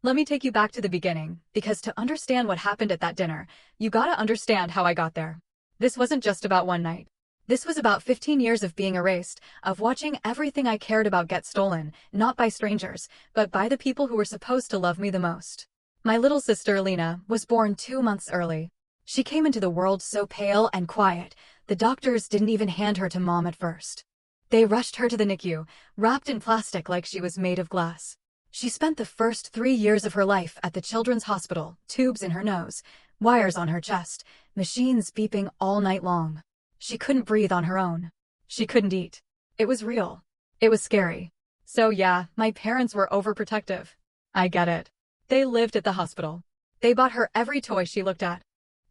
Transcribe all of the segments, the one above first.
Let me take you back to the beginning, because to understand what happened at that dinner, you gotta understand how I got there. This wasn't just about one night. This was about 15 years of being erased, of watching everything I cared about get stolen, not by strangers, but by the people who were supposed to love me the most. My little sister, Lena, was born 2 months early. She came into the world so pale and quiet, the doctors didn't even hand her to Mom at first. They rushed her to the NICU, wrapped in plastic like she was made of glass. She spent the first 3 years of her life at the children's hospital, tubes in her nose, wires on her chest, machines beeping all night long. She couldn't breathe on her own. She couldn't eat. It was real. It was scary. So yeah, my parents were overprotective. I get it. They lived at the hospital. They bought her every toy she looked at.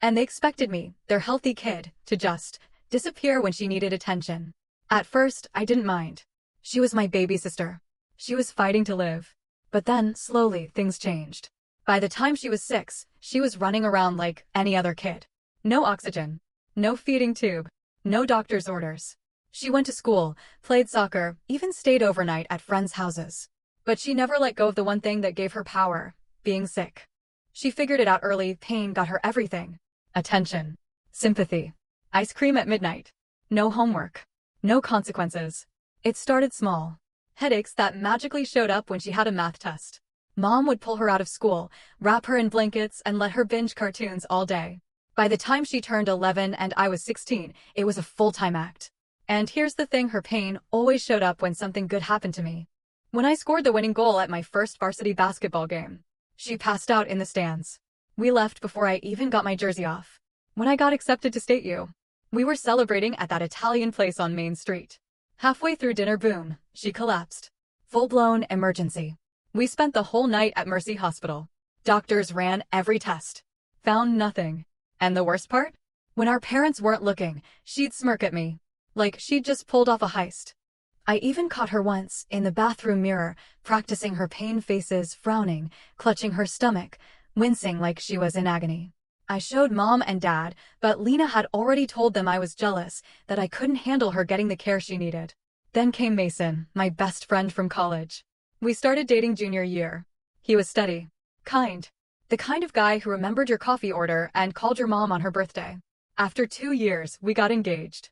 And they expected me, their healthy kid, to just disappear when she needed attention. At first, I didn't mind. She was my baby sister. She was fighting to live. But then, slowly, things changed. By the time she was 6, she was running around like any other kid. No oxygen. No feeding tube. No doctor's orders. She went to school, played soccer, even stayed overnight at friends' houses. But she never let go of the one thing that gave her power, being sick. She figured it out early. Pain got her everything. Attention. Sympathy. Ice cream at midnight. No homework. No consequences. It started small. Headaches that magically showed up when she had a math test. Mom would pull her out of school, wrap her in blankets, and let her binge cartoons all day. By the time she turned 11 and I was 16, it was a full-time act. And here's the thing, her pain always showed up when something good happened to me. When I scored the winning goal at my first varsity basketball game, she passed out in the stands. We left before I even got my jersey off. When I got accepted to State U, we were celebrating at that Italian place on Main Street. Halfway through dinner, boom, she collapsed. Full-blown emergency. We spent the whole night at Mercy Hospital. Doctors ran every test. Found nothing. And the worst part? When our parents weren't looking, she'd smirk at me. Like she'd just pulled off a heist. I even caught her once, in the bathroom mirror, practicing her pain faces, frowning, clutching her stomach, wincing like she was in agony. I showed Mom and Dad, but Lena had already told them I was jealous, that I couldn't handle her getting the care she needed. Then came Mason, my best friend from college. We started dating junior year. He was steady, kind. The kind of guy who remembered your coffee order and called your mom on her birthday. After 2 years, we got engaged.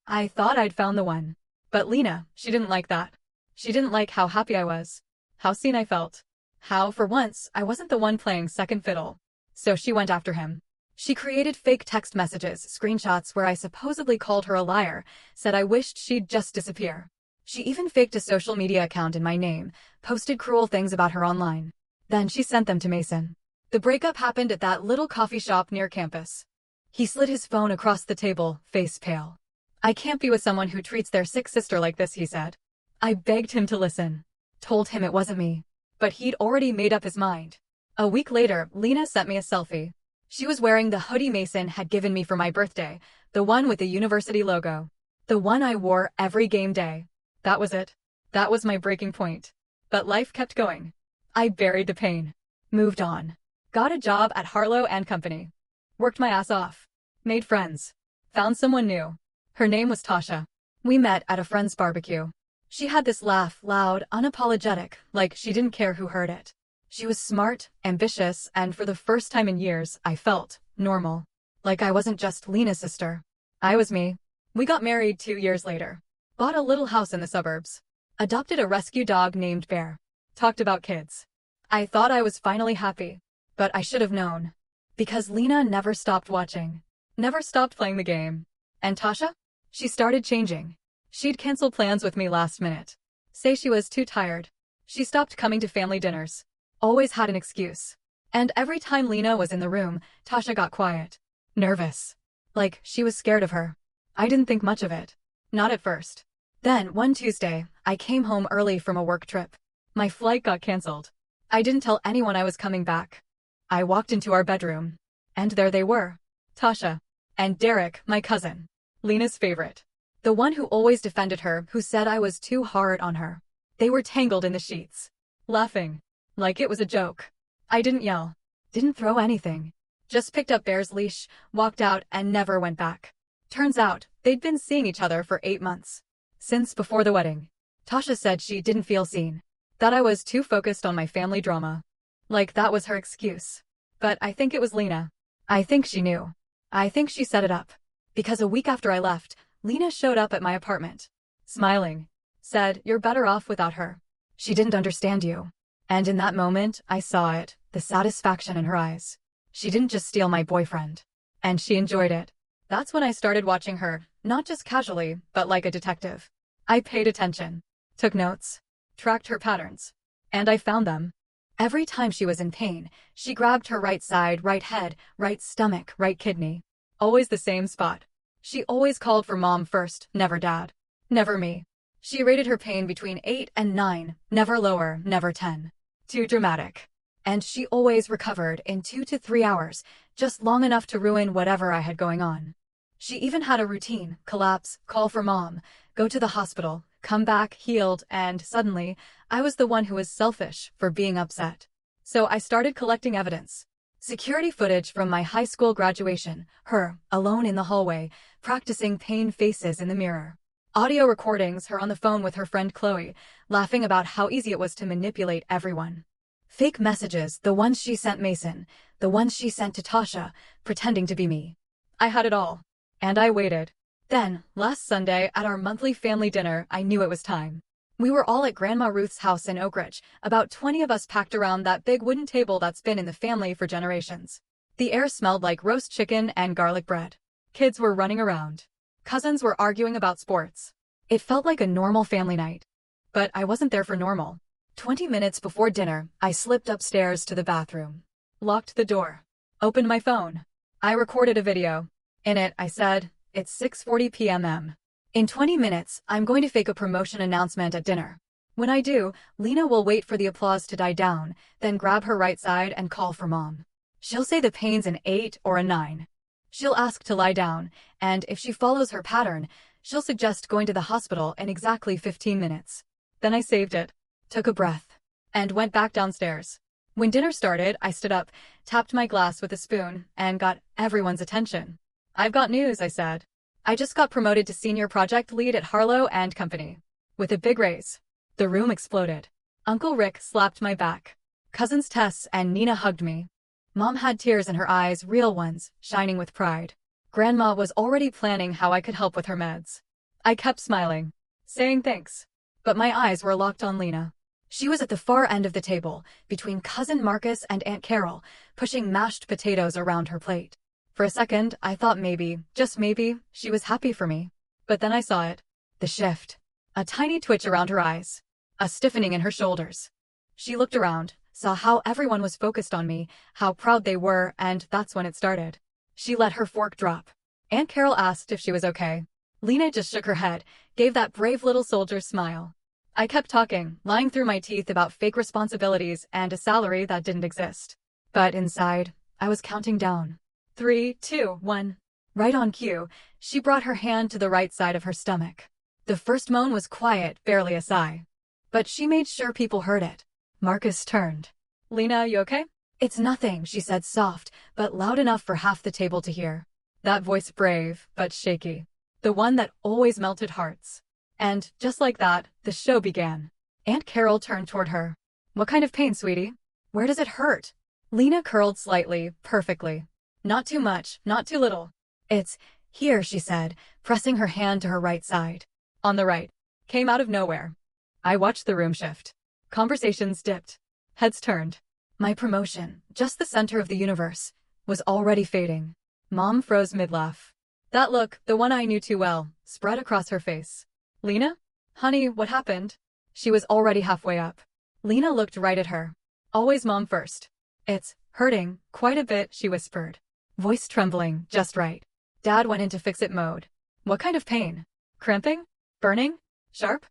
I thought I'd found the one. But Lena, she didn't like that. She didn't like how happy I was. How seen I felt. How, for once, I wasn't the one playing second fiddle. So she went after him. She created fake text messages, screenshots where I supposedly called her a liar, said I wished she'd just disappear. She even faked a social media account in my name, posted cruel things about her online. Then she sent them to Mason. The breakup happened at that little coffee shop near campus. He slid his phone across the table, face pale. I can't be with someone who treats their sick sister like this, he said. I begged him to listen. Told him it wasn't me. But he'd already made up his mind. A week later, Lena sent me a selfie. She was wearing the hoodie Mason had given me for my birthday, the one with the university logo. The one I wore every game day. That was it. That was my breaking point. But life kept going. I buried the pain. Moved on. Got a job at Harlow and Company. Worked my ass off. Made friends. Found someone new. Her name was Tasha. We met at a friend's barbecue. She had this laugh, loud, unapologetic, like she didn't care who heard it. She was smart, ambitious, and for the first time in years, I felt normal. Like I wasn't just Lena's sister. I was me. We got married 2 years later. Bought a little house in the suburbs. Adopted a rescue dog named Bear. Talked about kids. I thought I was finally happy. But I should have known. Because Lena never stopped watching. Never stopped playing the game. And Tasha? She started changing. She'd cancel plans with me last minute. Say she was too tired. She stopped coming to family dinners. Always had an excuse. And every time Lena was in the room, Tasha got quiet. Nervous. Like she was scared of her. I didn't think much of it. Not at first. Then, one Tuesday, I came home early from a work trip. My flight got canceled. I didn't tell anyone I was coming back. I walked into our bedroom. And there they were. Tasha. And Derek, my cousin. Lena's favorite. The one who always defended her, who said I was too hard on her. They were tangled in the sheets. Laughing. Like it was a joke. I didn't yell. Didn't throw anything. Just picked up Bear's leash, walked out, and never went back. Turns out, they'd been seeing each other for 8 months. Since before the wedding. Tasha said she didn't feel seen. That I was too focused on my family drama. Like that was her excuse. But I think it was Lena. I think she knew. I think she set it up. Because a week after I left, Lena showed up at my apartment. Smiling. Said, "You're better off without her. She didn't understand you." And in that moment, I saw it, the satisfaction in her eyes. She didn't just steal my boyfriend. And she enjoyed it. That's when I started watching her, not just casually, but like a detective. I paid attention, took notes, tracked her patterns. And I found them. Every time she was in pain, she grabbed her right side, right head, right stomach, right kidney. Always the same spot. She always called for mom first, never dad. Never me. She rated her pain between 8 and 9, never lower, never 10. Too dramatic. And she always recovered in 2 to 3 hours, just long enough to ruin whatever I had going on. She even had a routine: collapse, call for mom, go to the hospital, come back healed, and suddenly, I was the one who was selfish for being upset. So I started collecting evidence. Security footage from my high school graduation, her, alone in the hallway, practicing pain faces in the mirror. Audio recordings, her on the phone with her friend Chloe, laughing about how easy it was to manipulate everyone. Fake messages, the ones she sent Mason, the ones she sent to Tasha, pretending to be me. I had it all. And I waited. Then, last Sunday, at our monthly family dinner, I knew it was time. We were all at Grandma Ruth's house in Oak Ridge, about 20 of us packed around that big wooden table that's been in the family for generations. The air smelled like roast chicken and garlic bread. Kids were running around. Cousins were arguing about sports. It felt like a normal family night. But I wasn't there for normal. 20 minutes before dinner, I slipped upstairs to the bathroom. Locked the door. Opened my phone. I recorded a video. In it, I said, "It's 6:40 p.m. In 20 minutes, I'm going to fake a promotion announcement at dinner. When I do, Lena will wait for the applause to die down, then grab her right side and call for mom. She'll say the pain's an 8 or a 9. She'll ask to lie down, and if she follows her pattern, she'll suggest going to the hospital in exactly 15 minutes. Then I saved it, took a breath, and went back downstairs. When dinner started, I stood up, tapped my glass with a spoon, and got everyone's attention. "I've got news," I said. "I just got promoted to senior project lead at Harlow and Company. With a big raise." The room exploded. Uncle Rick slapped my back. Cousins Tess and Nina hugged me. Mom had tears in her eyes, real ones, shining with pride. Grandma was already planning how I could help with her meds. I kept smiling, saying thanks. But my eyes were locked on Lena. She was at the far end of the table, between Cousin Marcus and Aunt Carol, pushing mashed potatoes around her plate. For a second, I thought maybe, just maybe, she was happy for me. But then I saw it. The shift. A tiny twitch around her eyes. A stiffening in her shoulders. She looked around, saw how everyone was focused on me, how proud they were, and that's when it started. She let her fork drop. Aunt Carol asked if she was okay. Lena just shook her head, gave that brave little soldier smile. I kept talking, lying through my teeth about fake responsibilities and a salary that didn't exist. But inside, I was counting down. 3, 2, 1. Right on cue, she brought her hand to the right side of her stomach. The first moan was quiet, barely a sigh. But she made sure people heard it. Marcus turned. "Lena, you okay?" "It's nothing," she said, soft, but loud enough for half the table to hear. That voice brave, but shaky. The one that always melted hearts. And, just like that, the show began. Aunt Carol turned toward her. "What kind of pain, sweetie? Where does it hurt?" Lena curled slightly, perfectly. "Not too much, not too little." "It's here," she said, pressing her hand to her right side. "On the right." Came out of nowhere. I watched the room shift. Conversations dipped. Heads turned. My promotion, just the center of the universe, was already fading. Mom froze mid-laugh. That look, the one I knew too well, spread across her face. "Lena? Honey, what happened?" She was already halfway up. Lena looked right at her. "Always mom first." "It's hurting, quite a bit," she whispered. Voice trembling, just right. Dad went into fix-it mode. "What kind of pain? Cramping? Burning? Sharp?"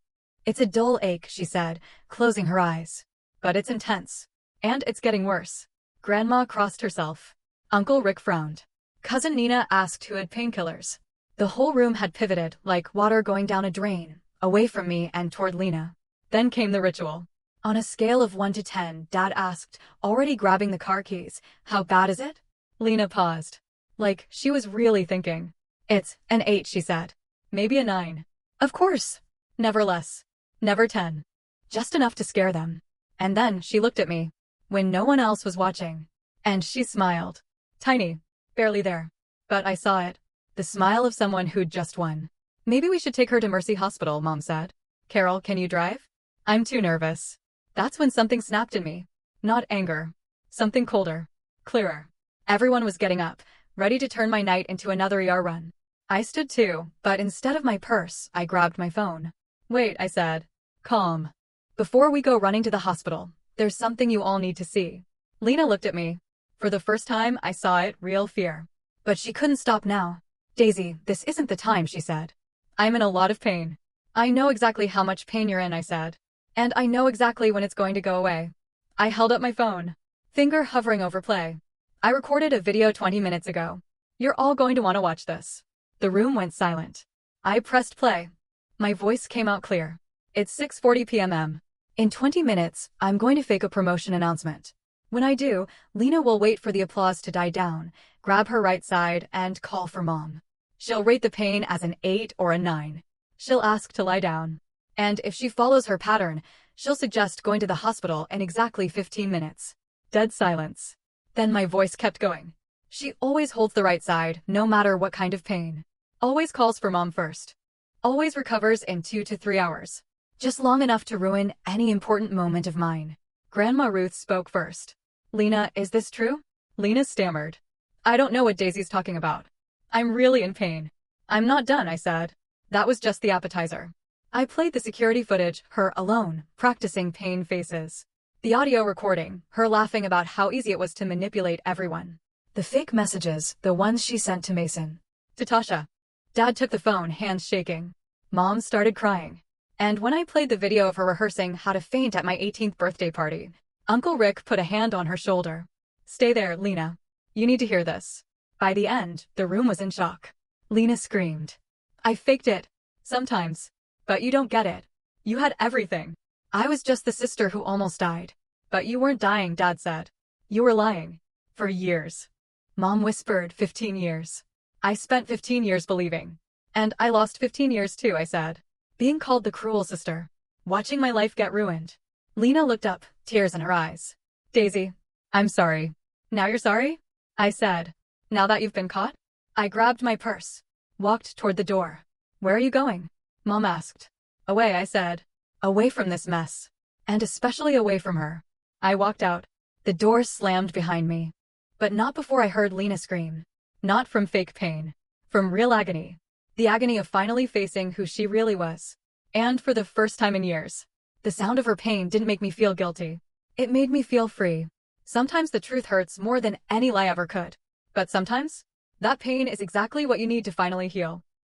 "It's a dull ache," she said, closing her eyes. "But it's intense. And it's getting worse." Grandma crossed herself. Uncle Rick frowned. Cousin Nina asked who had painkillers. The whole room had pivoted, like water going down a drain, away from me and toward Lena. Then came the ritual. On a scale of 1 to 10, Dad asked, already grabbing the car keys, "How bad is it?" Lena paused. Like, she was really thinking. "It's an 8, she said. "Maybe a 9. "Of course. Never less. Never 10. Just enough to scare them." And then she looked at me. when no one else was watching. And she smiled. Tiny. Barely there. But I saw it. The smile of someone who'd just won. Maybe we should take her to Mercy Hospital, Mom said. Carol, can you drive? I'm too nervous. That's when something snapped in me. Not anger. Something colder. Clearer. Everyone was getting up, ready to turn my night into another ER run. I stood too, but instead of my purse, I grabbed my phone. Wait, I said. Calm. Before we go running to the hospital, there's something you all need to see. Lena looked at me. For the first time, I saw it, real fear. But she couldn't stop now. Daisy, this isn't the time, she said. I'm in a lot of pain. I know exactly how much pain you're in, I said. And I know exactly when it's going to go away. I held up my phone. Finger hovering over play. I recorded a video 20 minutes ago. You're all going to want to watch this. The room went silent. I pressed play. My voice came out clear. It's 6:40 p.m. In 20 minutes, I'm going to fake a promotion announcement. When I do, Lena will wait for the applause to die down, grab her right side, and call for Mom. She'll rate the pain as an 8 or a 9. She'll ask to lie down. And if she follows her pattern, she'll suggest going to the hospital in exactly 15 minutes. Dead silence. Then my voice kept going. She always holds the right side, no matter what kind of pain. Always calls for Mom first. Always recovers in 2 to 3 hours. Just long enough to ruin any important moment of mine. Grandma Ruth spoke first. Lena, is this true? Lena stammered. I don't know what Daisy's talking about. I'm really in pain. I'm not done, I said. That was just the appetizer. I played the security footage, her alone, practicing pain faces. The audio recording, her laughing about how easy it was to manipulate everyone. The fake messages, the ones she sent to Mason. To Tasha. Dad took the phone, hands shaking. Mom started crying. And when I played the video of her rehearsing how to faint at my 18th birthday party, Uncle Rick put a hand on her shoulder. Stay there, Lena. You need to hear this. By the end, the room was in shock. Lena screamed. I faked it. Sometimes. But you don't get it. You had everything. I was just the sister who almost died. But you weren't dying, Dad said. You were lying. For years. Mom whispered, 15 years. I spent 15 years believing. And I lost 15 years too, I said. Being called the cruel sister. Watching my life get ruined. Lena looked up, tears in her eyes. Daisy. I'm sorry. Now you're sorry? I said. Now that you've been caught? I grabbed my purse. Walked toward the door. Where are you going? Mom asked. Away, I said. Away from this mess. And especially away from her. I walked out. The door slammed behind me. But not before I heard Lena scream. Not from fake pain. From real agony. The agony of finally facing who she really was. And for the first time in years. The sound of her pain didn't make me feel guilty. It made me feel free. Sometimes the truth hurts more than any lie ever could. But sometimes, that pain is exactly what you need to finally heal.